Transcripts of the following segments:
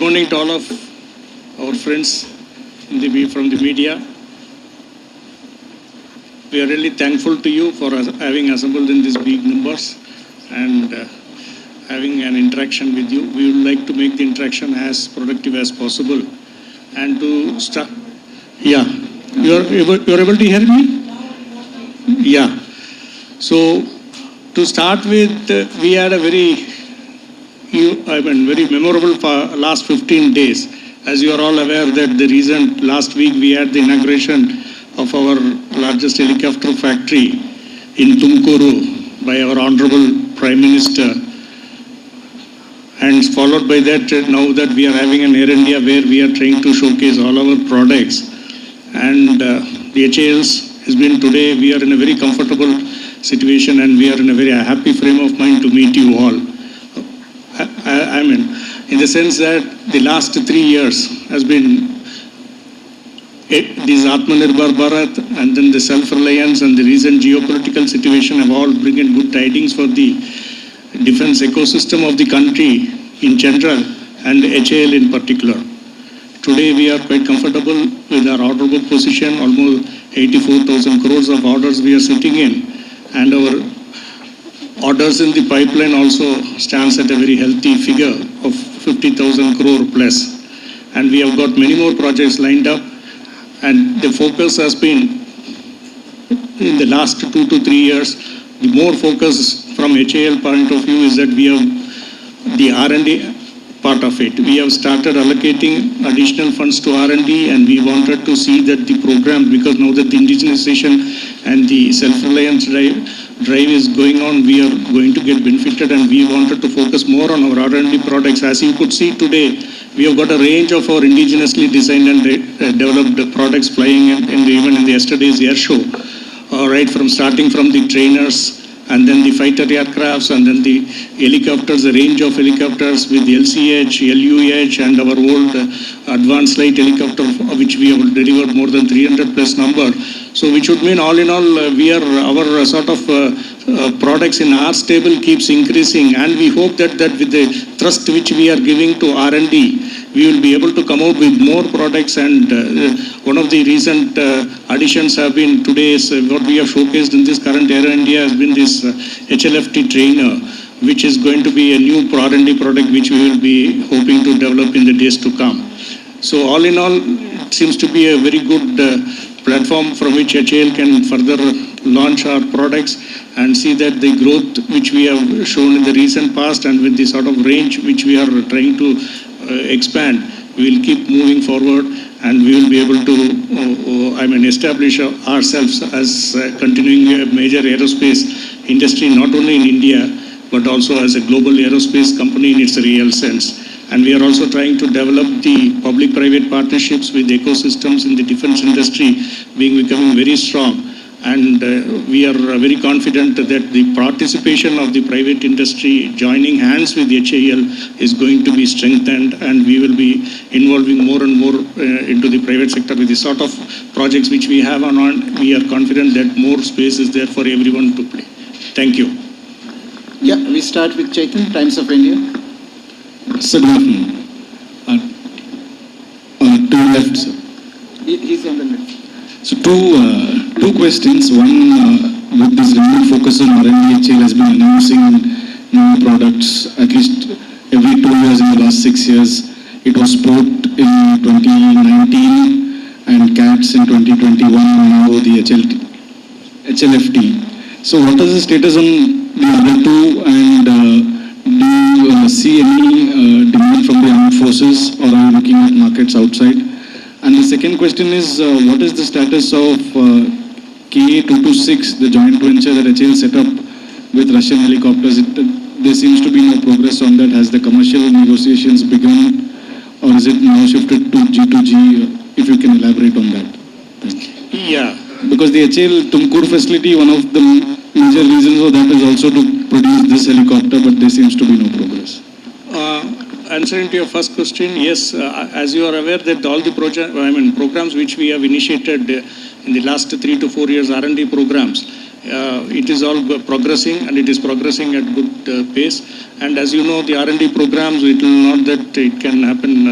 morning to all of our friends from the media. We are really thankful to you for having assembled in these big numbers and having an interaction with you. We would like to make the interaction as productive as possible. And to start, yeah, you're able to hear me? Yeah. So to start with, we had a very memorable last 15 days. As you are all aware that last week we had the inauguration of our largest helicopter factory in Tumkuru by our Honorable Prime Minister. And followed by that, now that we are having an Air India where we are trying to showcase all our products. And the HALs has been today, we are in a very comfortable situation and we are in a very happy frame of mind to meet you all. I mean, in the sense that the last 3 years has been this Atmanirbhar Bharat and then the self-reliance and the recent geopolitical situation have all brought in good tidings for the defense ecosystem of the country in general and HAL in particular. Today we are quite comfortable with our order book position, almost 84,000 crores of orders we are sitting in, and our orders in the pipeline also stands at a very healthy figure of 50,000 crore plus. And we have got many more projects lined up, and the focus has been in the last 2 to 3 years, the more focus from HAL point of view is that we have the R&D part of it. We have started allocating additional funds to R&D, and we wanted to see that the program, because now that the indigenization and the self-reliance drive is going on, we are going to get benefited, and we wanted to focus more on our R&D products. As you could see today, we have got a range of our indigenously designed and developed products flying even in yesterday's air show. Right from starting from the trainers, and then the fighter aircrafts, and then the helicopters, a range of helicopters with LCH, LUH, and our old advanced light helicopter, which we have delivered more than 300 plus number. So which would mean all in all, our sort of products in our stable keeps increasing, and we hope that with the thrust which we are giving to R&D, we will be able to come out with more products. And one of the recent additions have been today's what we have showcased in this current Aero India has been this HLFT trainer, which is going to be a new R&D product which we will be hoping to develop in the days to come. So all in all, it seems to be a very good platform from which HAL can further launch our products and see that the growth which we have shown in the recent past and with the sort of range which we are trying to expand, we will keep moving forward, and we will be able to establish ourselves as continuing a major aerospace industry, not only in India, but also as a global aerospace company in its real sense. And we are also trying to develop the public-private partnerships with ecosystems in the defense industry becoming very strong. And we are very confident that the participation of the private industry joining hands with HAL is going to be strengthened, and we will be involving more and more into the private sector with the sort of projects which we have on. We are confident that more space is there for everyone to play. Thank you. Yeah, we start with Chetan, Times of India. Sir, good afternoon. To left, sir. He's on the left. So two questions. One, with this renewed focus on R&D, HAL has been announcing new products at least every 2 years in the last 6 years. It was Sport in 2019 and CATS in 2021, and now the HLFT. So what is the status on the other two, and do you see any demand from the armed forces, or are you looking at markets outside? And the second question is, what is the status of KA226, the joint venture that HAL set up with Russian helicopters? There seems to be no progress on that. Has the commercial negotiations begun, or is it now shifted to G2G? If you can elaborate on that. Thank you. Yeah. Because the HAL Tumkur facility, one of the major reasons for that is also to produce this helicopter, but there seems to be no progress. Answering to your first question, yes, as you are aware that all the programs which we have initiated in the last 3 to 4 years, R&D programs, It is all progressing, and it is progressing at good pace. And as you know, the R&D programs, it will not that it can happen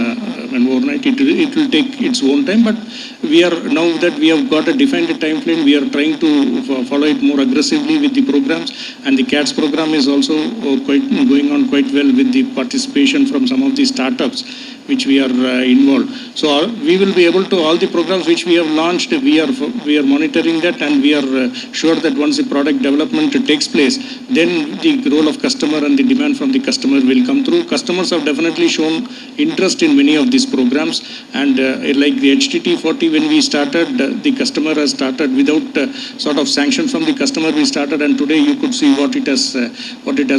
overnight. It will take its own time. But we are, now that we have got a defined time frame, we are trying to follow it more aggressively with the programs. And the CATS program is also going on quite well with the participation from some of the startups which we are involved. So we will be able to, all the programs which we have launched, we are monitoring that, and we are sure that once the product development takes place, then the role of customer and the demand from the customer will come through. Customers have definitely shown interest in many of these programs, and like the HTT40, when we started, the customer has started without sort of sanction from the customer. We started, and today you could see what it has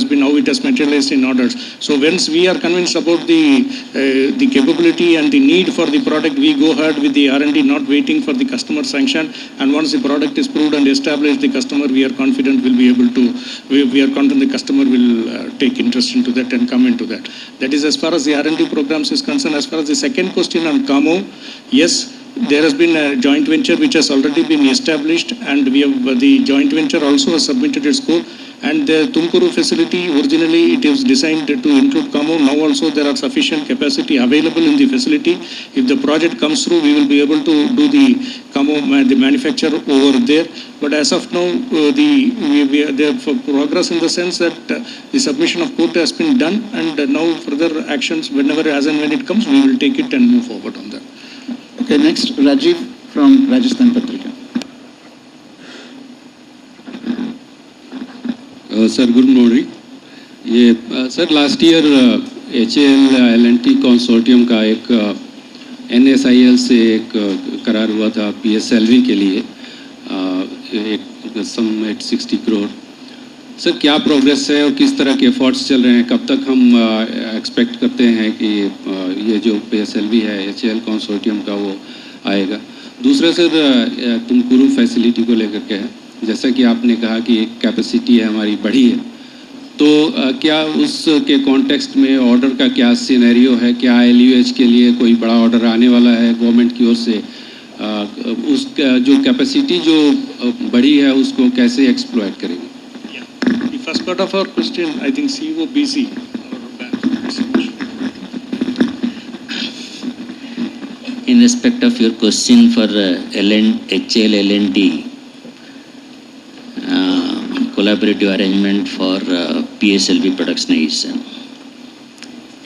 been, how it has materialized in orders. So once we are convinced about the capability and the need for the product, we go ahead with the R&D, not waiting for the customer sanction. And once the product is proved and established, the customer, we are confident will be able to, we are confident the customer will take interest into that and come into that. That is as far as the R&D programs is concerned. As far as the second question on CAMO, yes, there has been a joint venture which has already been established, and we have the joint venture also has submitted its scope. And the Tumkuru facility, originally it is designed to include CAMO. Now also there are sufficient capacity available in the facility. If the project comes through, we will be able to do the CAMO, the manufacture over there. But as of now, the progress in the sense that the submission of quote has been done, and now further actions, whenever, as and when it comes, we will take it and move forward on that. Okay, next, Rajiv from Rajasthan Patrika. Sir, good morning. Sir, last year HAL LNT consortium का एक NSIL से एक करार हुआ था PSLV के लिए एक सम 860 करोड़. सर, क्या प्रोग्रेस है और किस तरह के एफर्ट्स चल रहे हैं? कब तक हम एक्सपेक्ट करते हैं कि ये जो PSLV है HAL कंसोर्टियम का वो आएगा? दूसरा सर, तुमकुरू फैसिलिटी को लेकर के है, जैसा कि आपने कहा कि एक कैपेसिटी है हमारी बढ़ी है, तो क्या उसके कॉन्टेक्स्ट में ऑर्डर का क्या सिनेरियो है? क्या LUH के लिए कोई बड़ा ऑर्डर आने वाला है गवर्नमेंट की ओर से? उसका जो कैपेसिटी जो बढ़ी है उसको कैसे एक्सप्लॉइट करेंगे? The first part of our question, I think COBC. In respect of your question for HL LNT collaborative arrangement for PSLV productionization.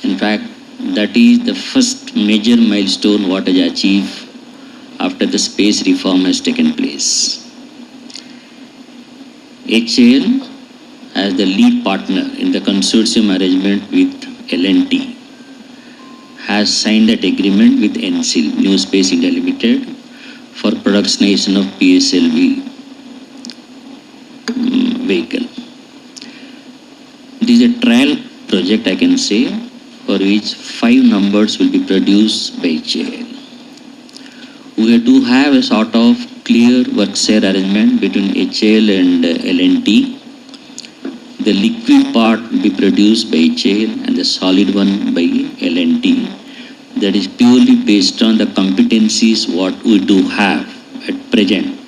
In fact, that is the first major milestone what is achieved after the space reform has taken place. HAL, as the lead partner in the consortium arrangement with LNT, has signed that agreement with NCIL, New Space India Limited, for productionization of PSLV vehicle. It is a trial project, I can say, for which 5 numbers will be produced by HAL. We have to have a sort of clear work share arrangement between HAL and LNT. The liquid part will be produced by HAL and the solid one by LNT. That is purely based on the competencies what we do have at present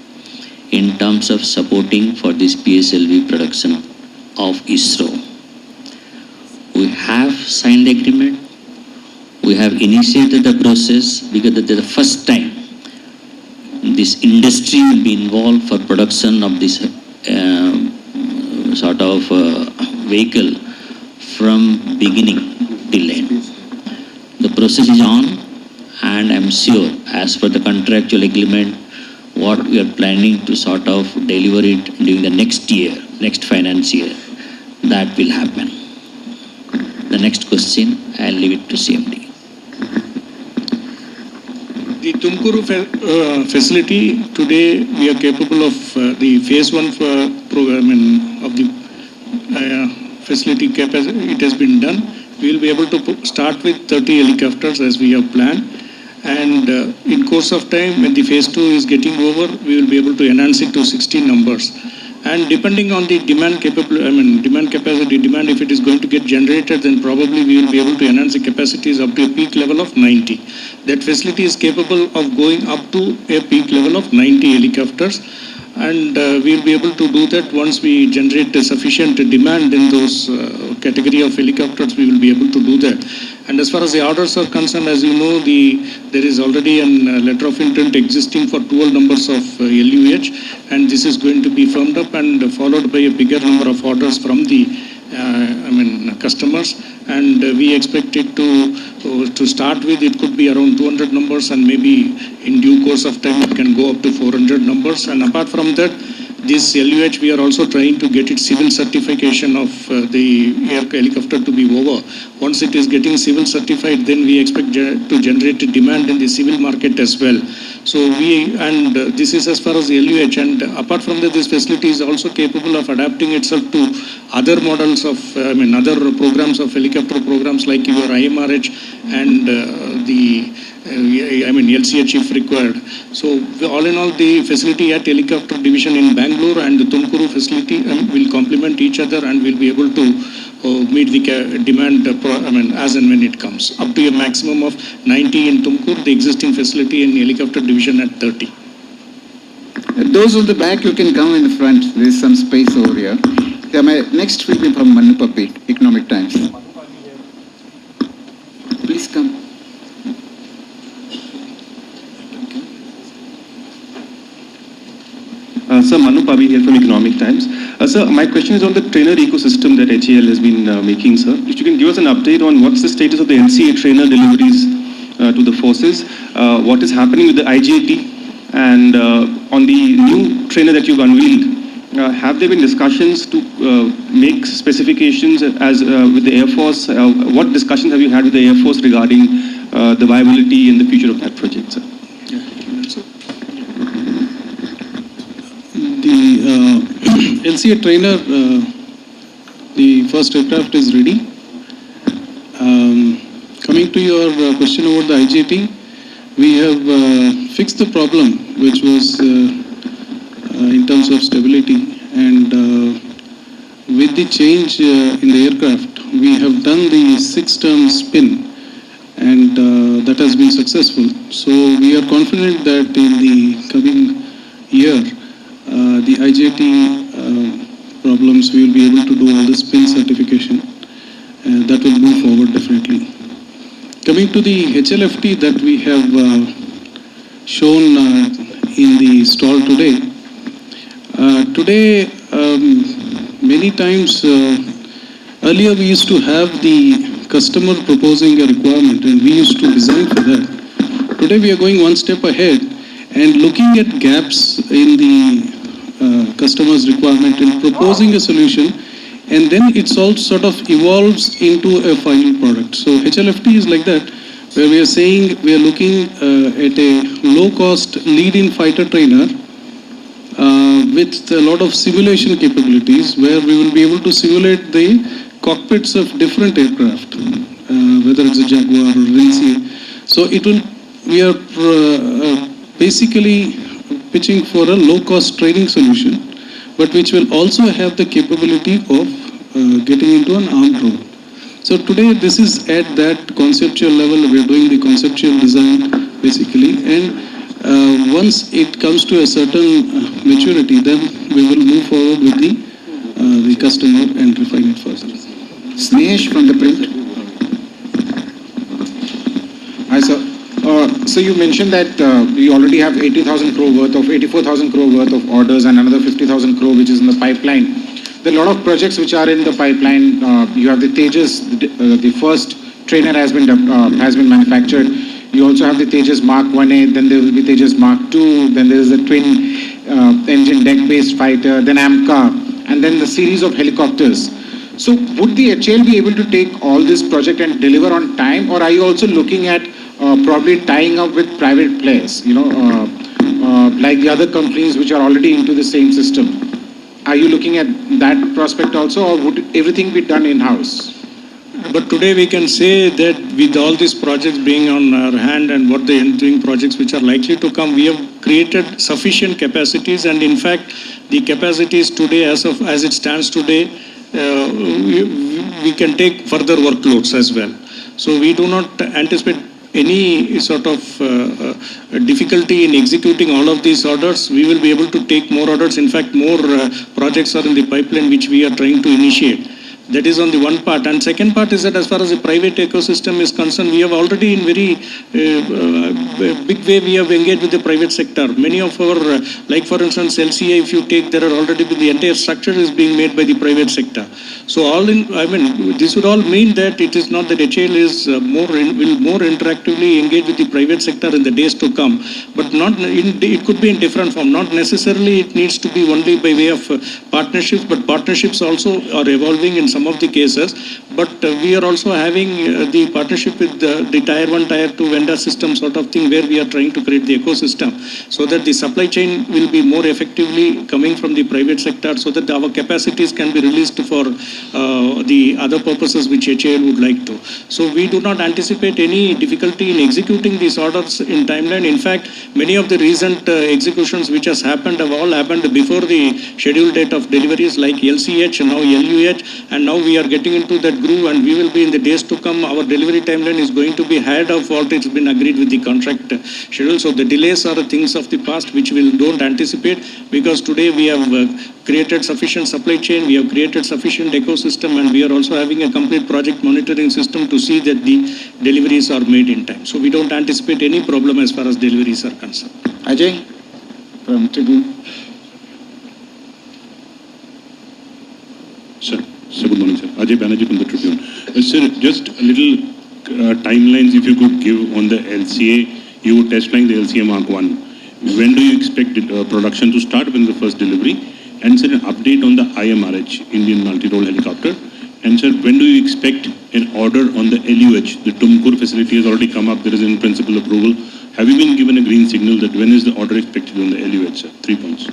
in terms of supporting for this PSLV production of ISRO. We have signed the agreement. We have initiated the process because this is the first time this industry will be involved for production of this sort of vehicle from beginning till end. The process is on, and I am sure as per the contractual agreement what we are planning to sort of deliver it during the next year, next finance year, that will happen. The next question, I will leave it to CMD. The Tumkuru facility, today we are capable of the phase 1 program of the facility capacity, it has been done. We will be able to start with 30 helicopters as we have planned. And in course of time, when the phase 2 is getting over, we will be able to enhance it to 16 numbers. And depending on the demand capability, demand capacity, if it is going to get generated, then probably we will be able to enhance the capacities up to a peak level of 90. That facility is capable of going up to a peak level of 90 helicopters. and we'll be able to do that once we generate a sufficient demand in those category of helicopters. We will be able to do that. And as far as the orders are concerned, as you know, there is already a letter of intent existing for 12 numbers of LUH, and this is going to be firmed up and followed by a bigger number of orders from the customers, and we expect it to start with. It could be around 200 numbers, and maybe in due course of time it can go up to 400 numbers. And apart from that, this LUH, we are also trying to get its civil certification of the air helicopter to be over. Once it is getting civil certified, then we expect to generate a demand in the civil market as well. So this is as far as the LUH, and apart from that, this facility is also capable of adapting itself to other models of, other programs of helicopter programs like your IMRH and LCH if required. So all in all, the facility at helicopter division in Bangalore and the Tumkuru facility will complement each other, and will be able to meet the demand as and when it comes. Up to a maximum of 90 in Tumkuru, the existing facility in helicopter division at 30. Those on the back, you can come in the front. There is some space over here. Yeah, my next will be from Manu Papi, Economic Times. Please come. Sir, Manu Pavi here from Economic Times. Sir, my question is on the trainer ecosystem that HAL has been making, sir. If you can give us an update on what's the status of the NCA trainer deliveries to the forces, what is happening with the IJT, and on the new trainer that you've unveiled, have there been discussions to make specifications as with the Air Force? What discussions have you had with the Air Force regarding the viability and the future of that project, sir? The LCA trainer, the first aircraft is ready. Coming to your question about the IJT, we have fixed the problem which was in terms of stability, and with the change in the aircraft, we have done the 6-turn spin, and that has been successful. So we are confident that in the coming year, the IJT problems, we will be able to do all the spin certification, and that will move forward definitely. Coming to the HLFT that we have shown in the stall today. Many times earlier we used to have the customer proposing a requirement, and we used to design for that. Today we are going one step ahead and looking at gaps in the customer's requirement and proposing a solution, and then it's all sort of evolves into a final product. So HLFT is like that, where we are saying we are looking at a low-cost lead-in fighter trainer with a lot of simulation capabilities, where we will be able to simulate the cockpits of different aircraft, whether it's a Jaguar or NC. So we are basically pitching for a low-cost training solution, but which will also have the capability of getting into an armed role. So today this is at that conceptual level. We are doing the conceptual design basically, and once it comes to a certain maturity, then we will move forward with the customer and refine it further. Snehesh from the print. Hi, sir. So you mentioned that we already have 84,000 crore worth of orders, and another 50,000 crore which is in the pipeline. There are a lot of projects which are in the pipeline. You have the Tejas, the first trainer has been manufactured. You also have the Tejas Mark 1A, then there will be Tejas Mark 2, then there is a twin engine deck-based fighter, then AMCA, and then the series of helicopters. So would the HAL be able to take all this project and deliver on time, or are you also looking at probably tying up with private players, like the other companies which are already into the same system? Are you looking at that prospect also, or would everything be done in-house? But today we can say that with all these projects being on our hand and what the ensuing projects which are likely to come, we have created sufficient capacities, and in fact the capacities today, as it stands today, we can take further workloads as well. So we do not anticipate any sort of difficulty in executing all of these orders. We will be able to take more orders. In fact, more projects are in the pipeline which we are trying to initiate. That is on the one part. And second part is that as far as the private ecosystem is concerned, we have already in very big way we have engaged with the private sector. Many of our, like for instance, LCA, if you take, there are already the entire structure is being made by the private sector. So all in, I mean, this would all mean that it is not that HAL is will more interactively engage with the private sector in the days to come, but not in, it could be in different form. Not necessarily it needs to be only by way of partnerships, but partnerships also are evolving in some of the cases, but we are also having the partnership with the tier 1, tier 2 vendor system sort of thing, where we are trying to create the ecosystem so that the supply chain will be more effectively coming from the private sector, so that our capacities can be released for the other purposes which HAL would like to. So we do not anticipate any difficulty in executing these orders in timeline. In fact, many of the recent executions which has happened have all happened before the scheduled date of deliveries, like LCH, now LUH, and now we are getting into that groove, and we will be in the days to come. Our delivery timeline is going to be ahead of what has been agreed with the contract schedule. So the delays are things of the past which we don't anticipate, because today we have created sufficient supply chain, we have created sufficient ecosystem, and we are also having a complete project monitoring system to see that the deliveries are made in time. So we don't anticipate any problem as far as deliveries are concerned. Ajay from Tribune. Sir, good morning, sir. Ajay Banerjee from the Tribune. Sir, just a little timelines if you could give on the LCA. You were test flying the LCA Mark 1. When do you expect production to start, when the first delivery? And sir, an update on the IMRH, Indian Multi-Role Helicopter. And sir, when do you expect an order on the LUH? The Tumkur facility has already come up. There is in principle approval. Have you been given a green signal that when is the order expected on the LUH, sir? 3 points.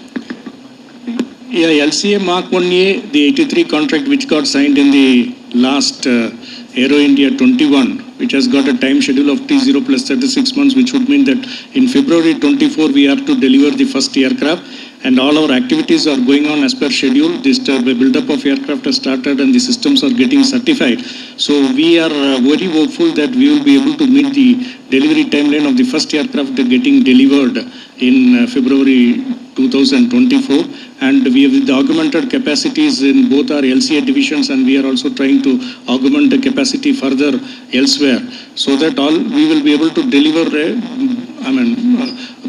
Yeah, LCA Mark 1A, the 83 contract which got signed in the last Aero India 21, which has got a time schedule of T0 plus 36 months, which would mean that in February 24 we have to deliver the first aircraft, and all our activities are going on as per schedule. This build-up of aircraft has started and the systems are getting certified. So we are very hopeful that we will be able to meet the delivery timeline of the first aircraft getting delivered in February 2024, and we have the augmented capacities in both our LCA divisions, and we are also trying to augment the capacity further elsewhere, so that all we will be able to deliver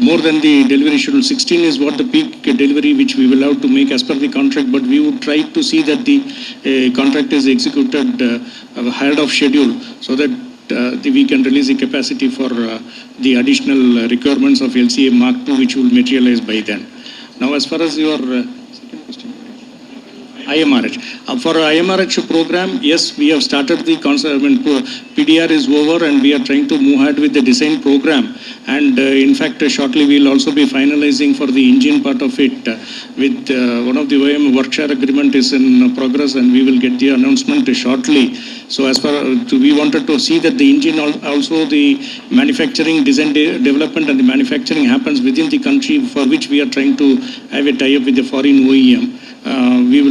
more than the delivery schedule. 16 is what the peak delivery which we will have to make as per the contract, but we would try to see that the contract is executed ahead of schedule, so that we can release the capacity for the additional requirements of LCA Mark 2, which will materialize by then. Now, as far as your second question, IMRH. For IMRH program, yes, we have started the concept. PDR is over, and we are trying to move ahead with the design program. And in fact, shortly we will also be finalizing for the engine part of it. With one of the OEM workshare agreement is in progress, and we will get the announcement shortly. So as far as we wanted to see that the engine also the manufacturing, design development and the manufacturing happens within the country, for which we are trying to have a tie-up with the foreign OEM. We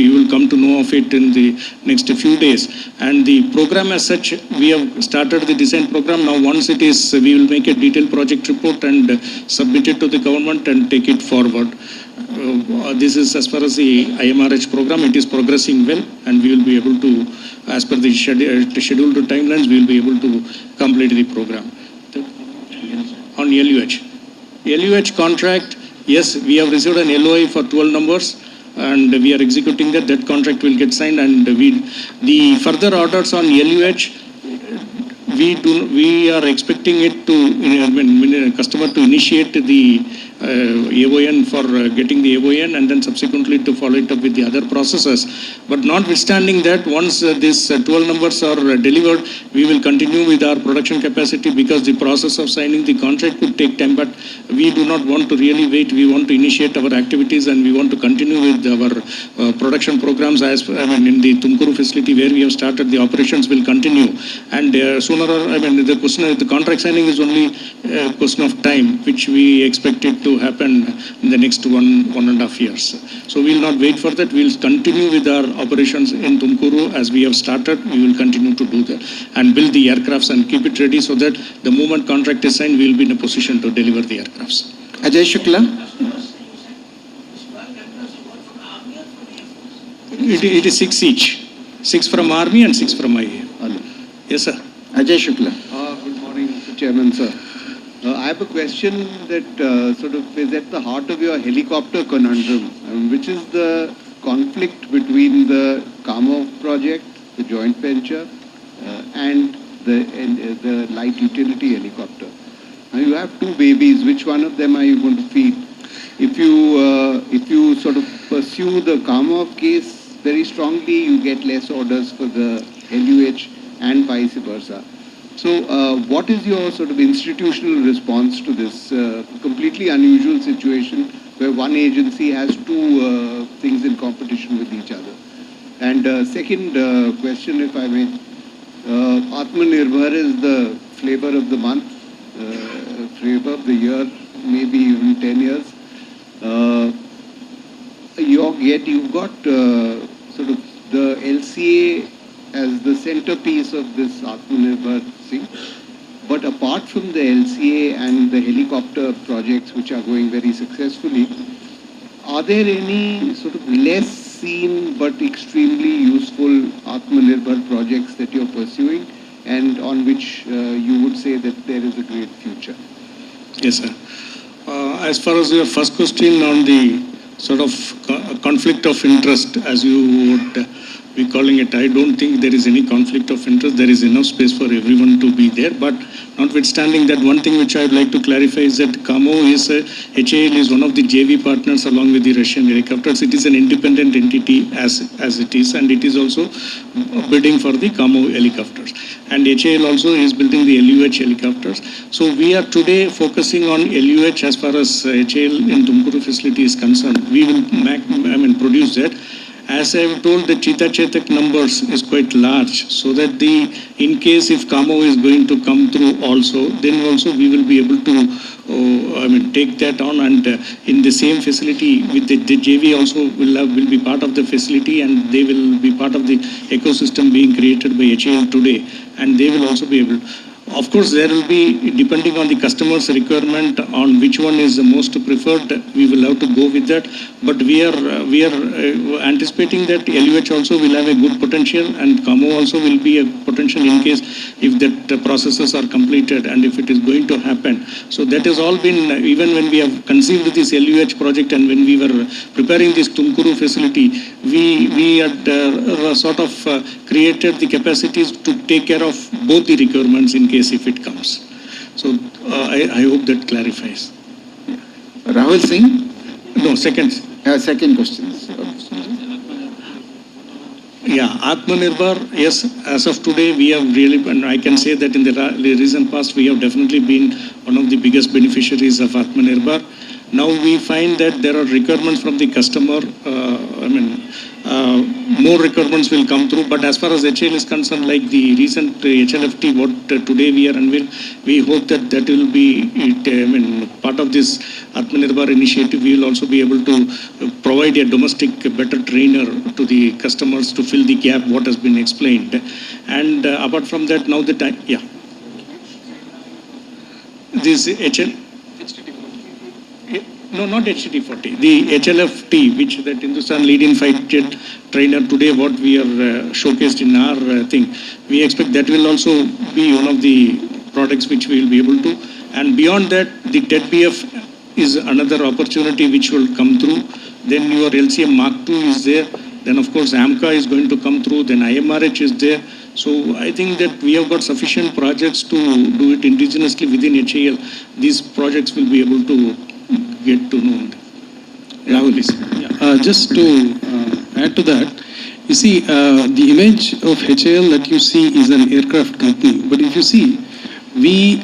will come to know of it in the next few days. And the program as such, we have started the design program. Now once it is, we will make a detailed project report and submit it to the government and take it forward. This is as far as the IMRH program. It is progressing well, and we will be able to, as per the scheduled timelines, we will be able to complete the program. On LUH. LUH contract, yes, we have received an LOI for 12 numbers. And we are executing that. That contract will get signed, and the further orders on LUH, we are expecting it to customer to initiate the AON for getting the AON, and then subsequently to follow it up with the other processes. But notwithstanding that, once these 12 numbers are delivered, we will continue with our production capacity, because the process of signing the contract could take time. But we do not want to really wait. We want to initiate our activities, and we want to continue with our production programs. As in the Tumkur facility where we have started, the operations will continue. And sooner or the contract signing is only a question of time, which we expect it to to happen in the next 1.5 years. So we will not wait for that. We will continue with our operations in Tumkuru as we have started. We will continue to do that and build the aircrafts and keep it ready so that the moment contract is signed, we will be in a position to deliver the aircrafts. Ajay Shukla. It is 6 each. 6 from Army and 6 from IA. Yes, sir. Ajay Shukla. Good morning, Mr. Chairman, sir. I have a question that sort of is at the heart of your helicopter conundrum, which is the conflict between the Kamov project, the joint venture, and the light utility helicopter. Now you have two babies. Which one of them are you going to feed? If you sort of pursue the Kamov case very strongly, you get less orders for the LUH and vice versa. So what is your sort of institutional response to this completely unusual situation where one agency has two things in competition with each other? And second question, if I may, Atmanirbhar is the flavor of the month, flavor of the year, maybe even 10 years. You've got sort of the LCA as the centerpiece of this Atmanirbhar thing. But apart from the LCA and the helicopter projects which are going very successfully, are there any sort of less seen but extremely useful Atmanirbhar projects that you're pursuing and on which you would say that there is a great future? Yes, sir. As far as your first question on the sort of conflict of interest, as you would be calling it, I don't think there is any conflict of interest. There is enough space for everyone to be there. But notwithstanding that, one thing which I would like to clarify is that Kamo is, HAL is one of the JV partners along with the Russian helicopters. It is an independent entity as it is, and it is also bidding for the Kamo helicopters. And HAL also is building the LUH helicopters. So we are today focusing on LUH as far as HAL in Tumkuru facility is concerned. We will produce that. As I have told, the Cheetah Chetak numbers is quite large, so that in case if Kamo is going to come through also, then also we will be able to take that on, and in the same facility with the JV also will be part of the facility, and they will be part of the ecosystem being created by HAL today, and they will also be able. Of course, there will be, depending on the customer's requirement on which one is the most preferred, we will have to go with that. But we are anticipating that LUH also will have a good potential, and Kamo also will be a potential in case if that processes are completed and if it is going to happen. So that has all been, even when we have conceived this LUH project and when we were preparing this Tumkuru facility, we had sort of created the capacities to take care of both the requirements in case if it comes. So I hope that clarifies. Rahul Singh? No, second. Second question. Yeah, Atmanirbhar, yes, as of today we have really, and I can say that in the recent past we have definitely been one of the biggest beneficiaries of Atmanirbhar. Now we find that there are requirements from the customer, more requirements will come through, but as far as HAL is concerned, like the recent HLFT, what today we are unveiled, we hope that will be part of this Atmanirbhar initiative. We will also be able to provide a domestic better trainer to the customers to fill the gap what has been explained. And apart from that, now the time, yeah. This HL, no, not HT40, the HLFT, which that Hindustan lead-in fight jet trainer today, what we are showcased in our thing, we expect that will also be one of the products which we will be able to. And beyond that, the TED-BF is another opportunity which will come through. Then your LCM Mark II is there. Then of course AMCA is going to come through. Then IMRH is there. So I think that we have got sufficient projects to do it indigenously within HAL. These projects will be able to get to know. Rahul, please. Just to add to that, you see, the image of HAL that you see is an aircraft company. But if you see, we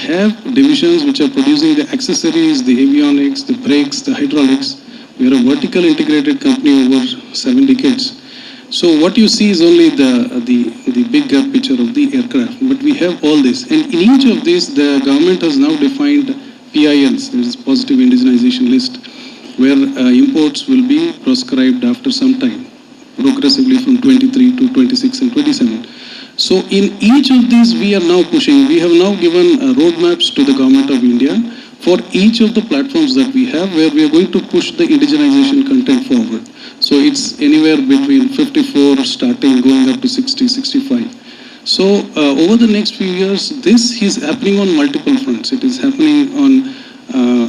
have divisions which are producing the accessories, the avionics, the brakes, the hydraulics. We are a vertical integrated company over 7 decades. So what you see is only the bigger picture of the aircraft. But we have all this. And in each of these, the government has now defined PILs, there is positive indigenization list, where imports will be proscribed after some time, progressively from 23 to 26 and 27. So in each of these we are now pushing, we have now given roadmaps to the Government of India for each of the platforms that we have, where we are going to push the indigenization content forward. So it's anywhere between 54 starting, going up to 60, 65. So over the next few years, this is happening on multiple fronts. It is happening on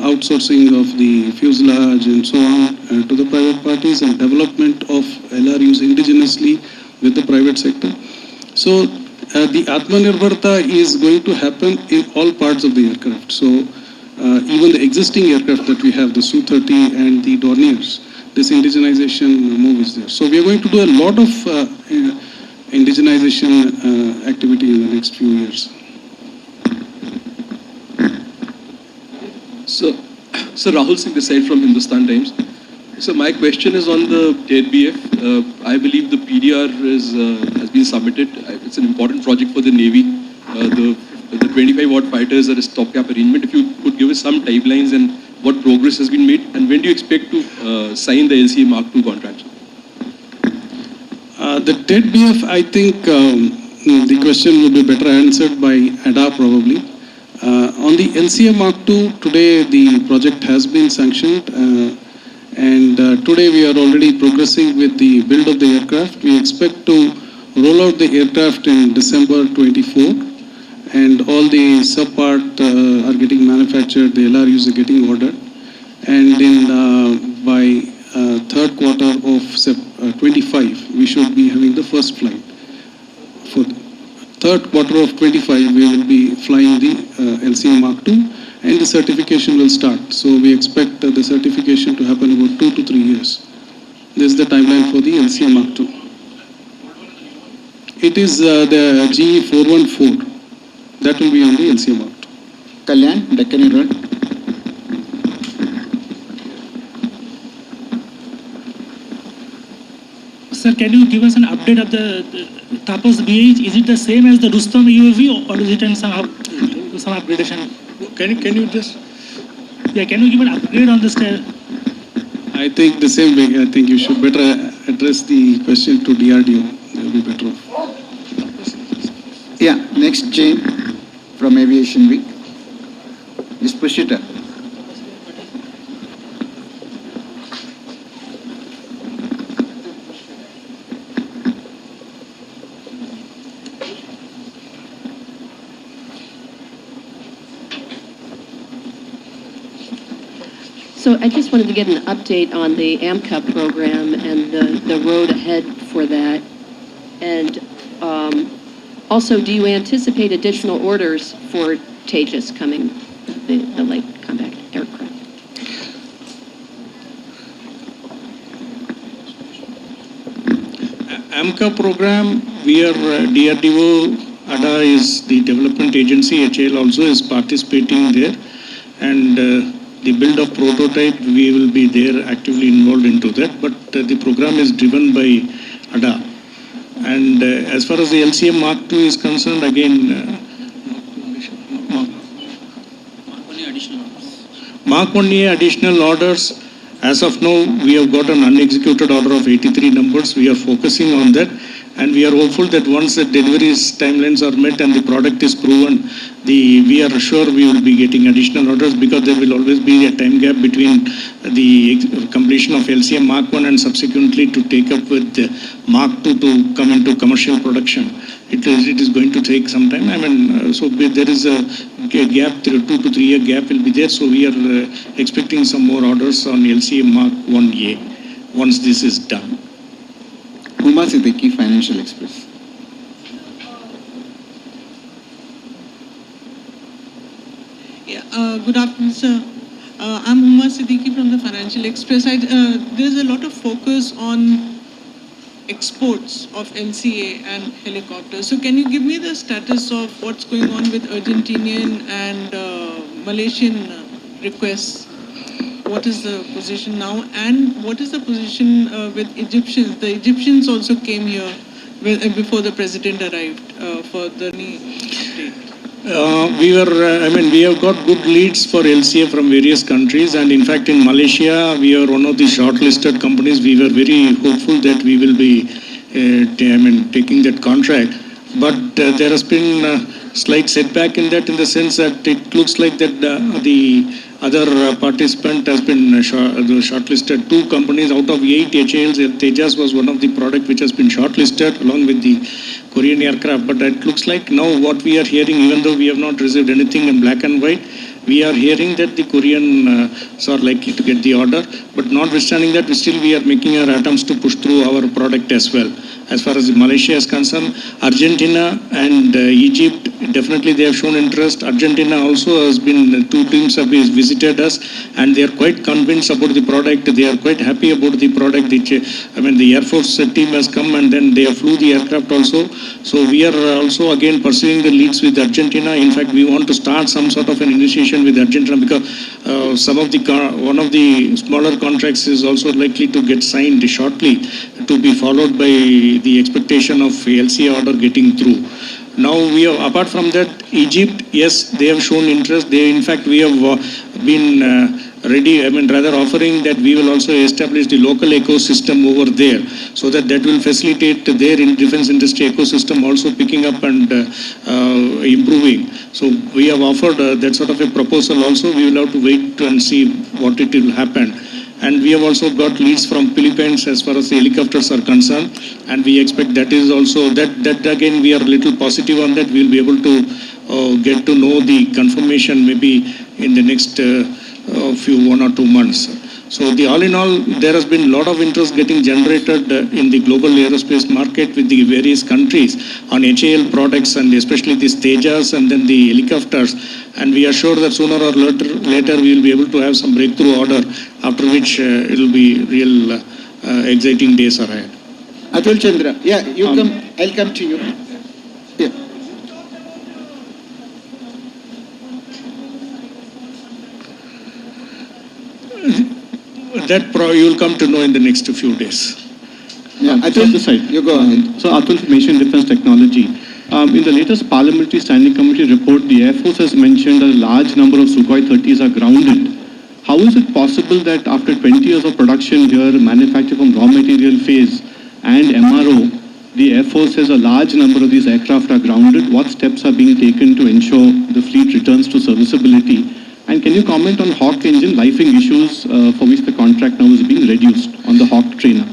outsourcing of the fuselage and so on to the private parties, and development of LRUs indigenously with the private sector. So the Atmanirbharta is going to happen in all parts of the aircraft. So even the existing aircraft that we have, the Su-30 and the Dorniers, this indigenization move is there. So we are going to do a lot of indigenization activity in the next few years. So Rahul Singh this side from Hindustan Times. So my question is on the TEDBF. I believe the PDR has been submitted. It's an important project for the Navy. The 25-watt fighters are a stopgap arrangement. If you could give us some timelines and what progress has been made, and when do you expect to sign the LCA Mark II contract? The TEDBF, I think the question will be better answered by ADA probably. On the LCA Mark II, today the project has been sanctioned, and today we are already progressing with the build of the aircraft. We expect to roll out the aircraft in December 24, and all the sub-part are getting manufactured, the LRUs are getting ordered, and in by third quarter of 25, we should be having the first flight. For third quarter of 25, we will be flying the LCA Mark II, and the certification will start. So we expect the certification to happen about 2 to 3 years. This is the timeline for the LCA Mark II. It is the GE 414. That will be on the LCA Mark II. Kalyan, Deccan Herald. Sir, can you give us an update of the Tapas BH? Is it the same as the Rustam UAV, or is it in some upgradation? Can you just... Yeah, can you give an upgrade on this? I think the same way. I think you should better address the question to DRDO. They will be better off. Yeah, next Jane from Aviation Week. Just push it up. So I just wanted to get an update on the AMCA program and the road ahead for that. And also, do you anticipate additional orders for Tejas coming, the light combat aircraft? AMCA program, we are DRDO, ADA is the development agency, HAL also is participating there, and the build of prototype, we will be there actively involved into that, but the program is driven by ADA. And as far as the LCM Mark II is concerned, again, Mark 1A additional orders, as of now, we have got an unexecuted order of 83 numbers. We are focusing on that, and we are hopeful that once the deliveries timelines are met and the product is proven, we are sure we will be getting additional orders, because there will always be a time gap between the completion of LCM Mark I and subsequently to take up with the Mark II to come into commercial production. It is going to take some time. I mean, so there is a gap, 2 to 3 year gap will be there. So we are expecting some more orders on LCM Mark 1A once this is done. Uma Siddiqui, Financial Express. Good afternoon, sir. I'm Uma Siddiqui from the Financial Express. There's a lot of focus on exports of LCA and helicopters. So can you give me the status of what's going on with Argentinian and Malaysian requests? What is the position now, and what is the position with Egyptians? The Egyptians also came here before the president arrived for the update. We have got good leads for LCA from various countries, and in fact in Malaysia we are one of the shortlisted companies. We were very hopeful that we will be taking that contract, but there has been a slight setback in that, in the sense that it looks like that the other participant has been shortlisted. 2 companies out of 8 HALs. Tejas was one of the product which has been shortlisted along with the Korean aircraft. But it looks like now what we are hearing, even though we have not received anything in black and white, we are hearing that the Koreans are likely to get the order. But notwithstanding that, we are making our attempts to push through our product as well. As far as Malaysia is concerned, Argentina and Egypt, definitely they have shown interest. Argentina also has been, 2 teams have visited us, and they are quite convinced about the product. They are quite happy about the product. The Air Force team has come, and then they have flew the aircraft also. So we are also again pursuing the leads with Argentina. In fact, we want to start some sort of an initiation with Argentina, because one of the smaller contracts is also likely to get signed shortly, to be followed by the expectation of LCA order getting through. Now we have, apart from that, Egypt, yes, they have shown interest. In fact, we have been ready, rather offering that we will also establish the local ecosystem over there, so that will facilitate their defense industry ecosystem also picking up and improving. So we have offered that sort of a proposal also. We will have to wait and see what it will happen. And we have also got leads from Philippines as far as the helicopters are concerned, and we expect that is also, that again we are a little positive on that. We will be able to get to know the confirmation maybe in the next 1 or 2 months. So all in all, there has been a lot of interest getting generated in the global aerospace market with the various countries on HAL products, and especially the Tejas and then the helicopters. And we are sure that sooner or later we will be able to have some breakthrough order, after which it will be real exciting days ahead. Atul Chandra, yeah, you come. I'll come to you. Yeah. That you will come to know in the next few days. Yeah, Atul, this side. You go ahead. So Atul, Defense Technology. In the latest Parliamentary Standing Committee report, the Air Force has mentioned a large number of Sukhoi 30s are grounded. How is it possible that after 20 years of production here, manufacture from raw material phase and MRO, the Air Force says a large number of these aircraft are grounded? What steps are being taken to ensure the fleet returns to serviceability? And can you comment on Hawk engine lifing issues for which the contract now is being reduced on the Hawk trainer?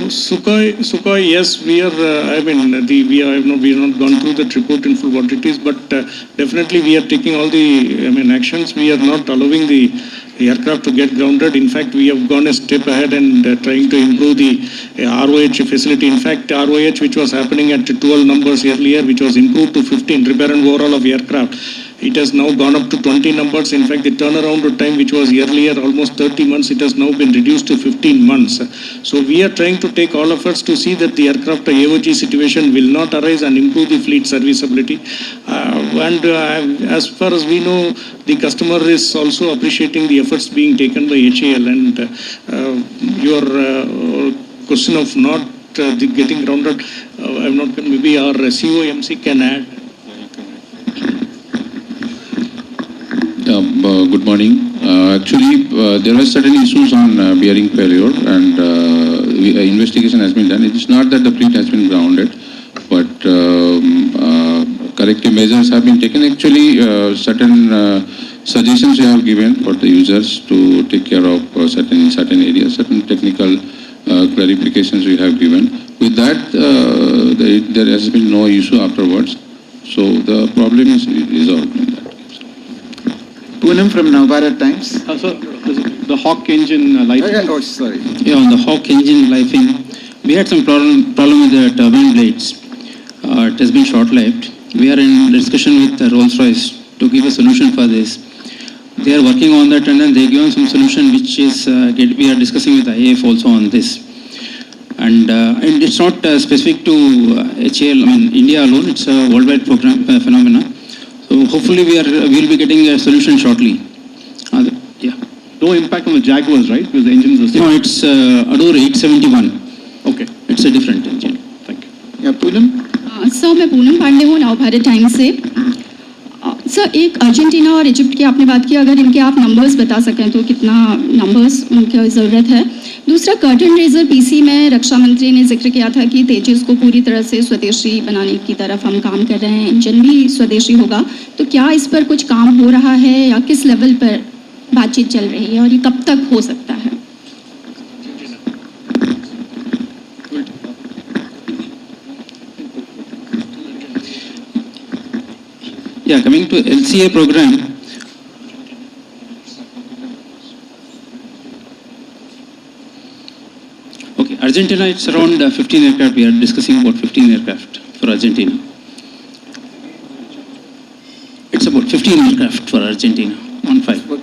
Sukhoi, yes, we are. We have not gone through that report in full what it is, but definitely we are taking all the actions. We are not allowing the aircraft to get grounded. In fact, we have gone a step ahead and trying to improve the ROH facility. In fact, ROH, which was happening at 12 numbers earlier, which was improved to 15, repair and overhaul of aircraft, it has now gone up to 20 numbers. In fact, the turnaround time, which was earlier almost 30 months, it has now been reduced to 15 months. So we are trying to take all efforts to see that the aircraft AOG situation will not arise and improve the fleet serviceability. As far as we know, the customer is also appreciating the efforts being taken by HAL. And your question of not getting grounded, I'm not. Maybe our COMC can add. Good morning. Actually, there are certain issues on bearing failure, and investigation has been done. It is not that the fleet has been grounded, but corrective measures have been taken. Actually, certain suggestions we have given for the users to take care of certain areas, certain technical clarifications we have given. With that, there has been no issue afterwards. So the problem is resolved in that. Poonam from Navbharat Times. So the Hawk engine lifing. Oh, sorry. Yeah, on the Hawk engine lifing, we had some problem with the turbine blades. It has been short-lived. We are in discussion with Rolls-Royce to give a solution for this. They are working on that, and then they given some solution which is we are discussing with IAF also on this. And it's not specific to HAL, India alone. It's a worldwide program phenomena. So hopefully we will be getting a solution shortly. Yeah. No impact on the Jaguars, right? Because the engine is the same. No, it's Adour 871. Okay. It's a different engine. Thank you. Yeah, Poonam? Sir मैं पूनम पांडे हूँ नव Bharat times से। Sir एक Argentina और Egypt की आपने बात की, अगर इनके आप नंबर्स बता सकें तो कितना नंबर्स उनकी ज़रूरत है। दूसरा कर्टन रेजर पीसी में रक्षा मंत्री ने जिक्र किया था कि तेजस को पूरी तरह से स्वदेशी बनाने की तरफ हम काम कर रहे हैं, इंजन भी स्वदेशी होगा, तो क्या इस पर कुछ काम हो रहा है या किस लेवल पर बातचीत चल रही है और ये कब तक हो सकता है? Yeah, coming to LCA program, okay, Argentina, it's around 15 aircraft. We are discussing about 15 aircraft for Argentina. It's about 15 aircraft for Argentina, 1-5.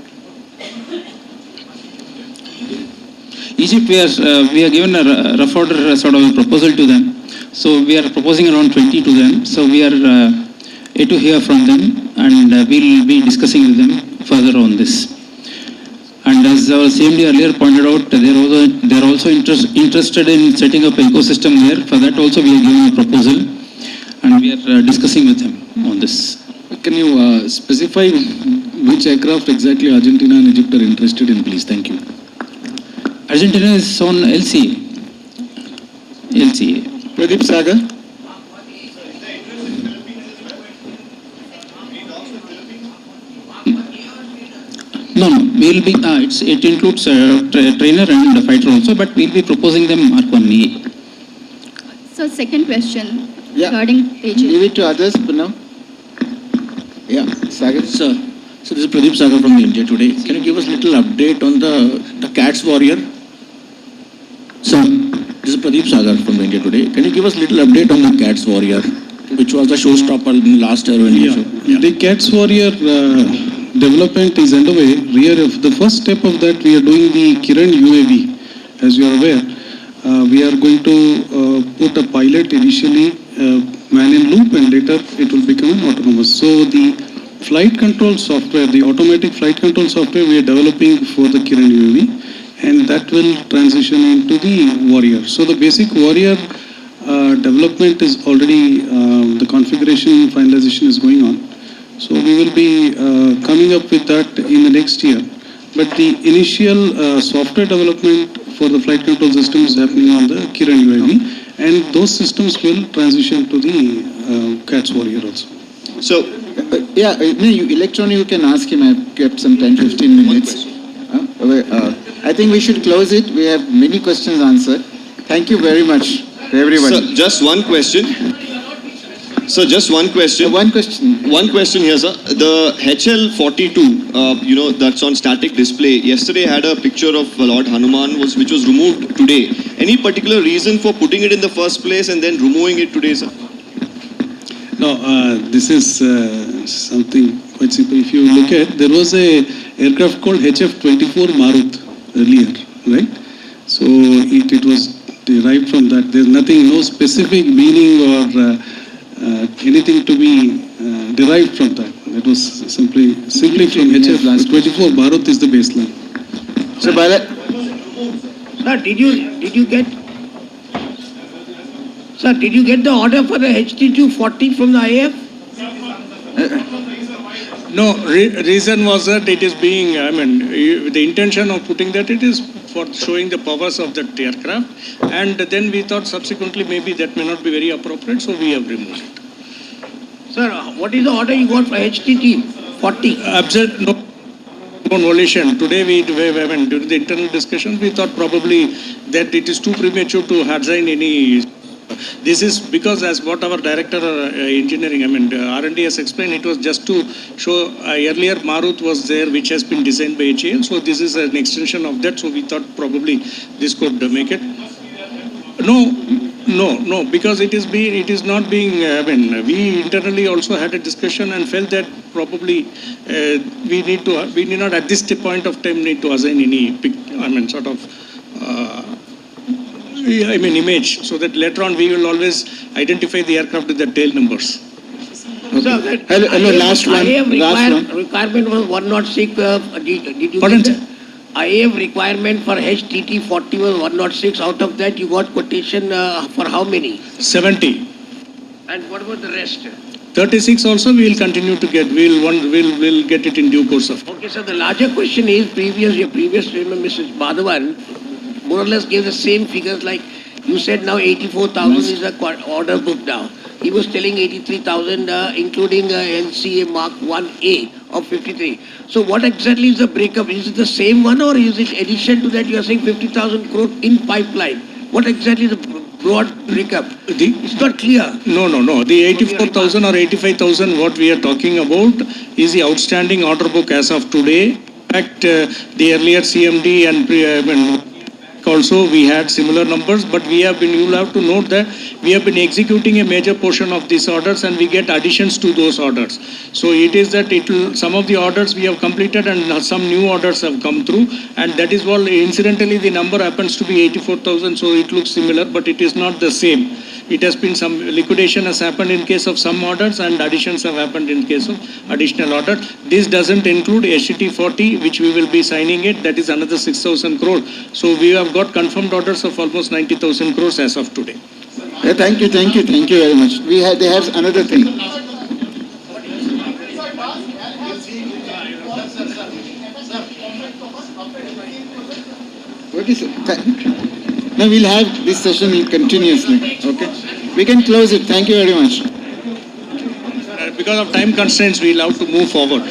Egypt, we are given a rough order sort of a proposal to them. So we are proposing around 20 to them. So we are yet to hear from them, and we'll be discussing with them further on this. And as our CMD earlier pointed out, they're also interested in setting up an ecosystem there. For that also we are giving a proposal, and we are discussing with them on this. Can you specify which aircraft exactly Argentina and Egypt are interested in, please? Thank you. Argentina is on LCA. Pradeep Sagar. No, we'll be, it includes trainer and a fighter also, but we'll be proposing them Mark 1A. So second question regarding AJ. Leave it to others, Punam. Yeah, Sagar. Sir, so this is Pradeep Sagar from India Today. Can you give us a little update on the CATS warrior? Sir, this is Pradeep Sagar from India Today. Can you give us a little update on the CATS warrior, which was the showstopper in the last Aero show? The CATS warrior development is underway. The first step of that, we are doing the Kiran UAV. As you are aware, we are going to put a pilot initially, man in loop, and later it will become an autonomous. So the flight control software, the automatic flight control software we are developing for the Kiran UAV, and that will transition into the warrior. So the basic warrior development is already, the configuration finalization is going on. So we will be coming up with that in the next year. But the initial software development for the flight control system is happening on the Kiran UAV, and those systems will transition to the CATS warrior also. So, electronic, you can ask him. I've kept some time, 15 minutes. I think we should close it. We have many questions answered. Thank you very much, everybody. Sir, just one question. Sir, just one question. One question. One question here, sir. The HL42, that's on static display. Yesterday had a picture of Lord Hanuman, which was removed today. Any particular reason for putting it in the first place and then removing it today, sir? No, this is something quite simple. If you look at, there was a aircraft called HF-24 Marut earlier, right? So it was derived from that. There's nothing, no specific meaning or anything to be derived from that. It was simply from HF-24 Marut is the baseline. So Bala, Sir, did you get? Sir, did you get the order for the HT-240 from the IAF? No, reason was that it is being, the intention of putting that, it is for showing the powers of that aircraft, and then we thought subsequently maybe that may not be very appropriate, so we have removed it. Sir, what is the order you got for HT-40? Absolutely no volition. Today during the internal discussions, we thought probably that it is too premature to assign any. This is because, as what our director engineering, R&D has explained, it was just to show earlier Marut was there, which has been designed by HAL. So this is an extension of that. So we thought probably this could make it. No, because it is not being. We internally also had a discussion and felt that probably we need not at this point of time need to assign any image, so that later on we will always identify the aircraft with the tail numbers. Okay. So hello, last one. Requirement was 106. Did you Pardon? get IAF requirement for HTT-40 was 106. Out of that, you got quotation for how many? 70. And what about the rest? 36 also we will continue to get. We'll get it in due course of. Okay, so the larger question is, your previous trainer, Mrs. Madhavan, more or less gave the same figures like you said now 84,000 is the order book now. He was telling 83,000 including NCA Mark 1A of 53. So what exactly is the breakup? Is it the same one or is it addition to that you are saying 50,000 crore in pipeline? What exactly is the broad breakup? It's not clear. No. The 84,000 or 85,000 what we are talking about is the outstanding order book as of today. In fact, the earlier CMD and also we had similar numbers, but you will have to note that we have been executing a major portion of these orders and we get additions to those orders. So it is that some of the orders we have completed and some new orders have come through, and that is what incidentally the number happens to be 84,000, so it looks similar, but it is not the same. It has been some liquidation has happened in case of some orders and additions have happened in case of additional orders. This doesn't include HT 40, which we will be signing it. That is another 6,000 crore. So we have got confirmed orders of almost 90,000 crores as of today. Thank you very much. They have another thing. What is it? No, we'll have this session continuously. Okay, we can close it. Thank you very much. Because of time constraints, we'll have to move forward.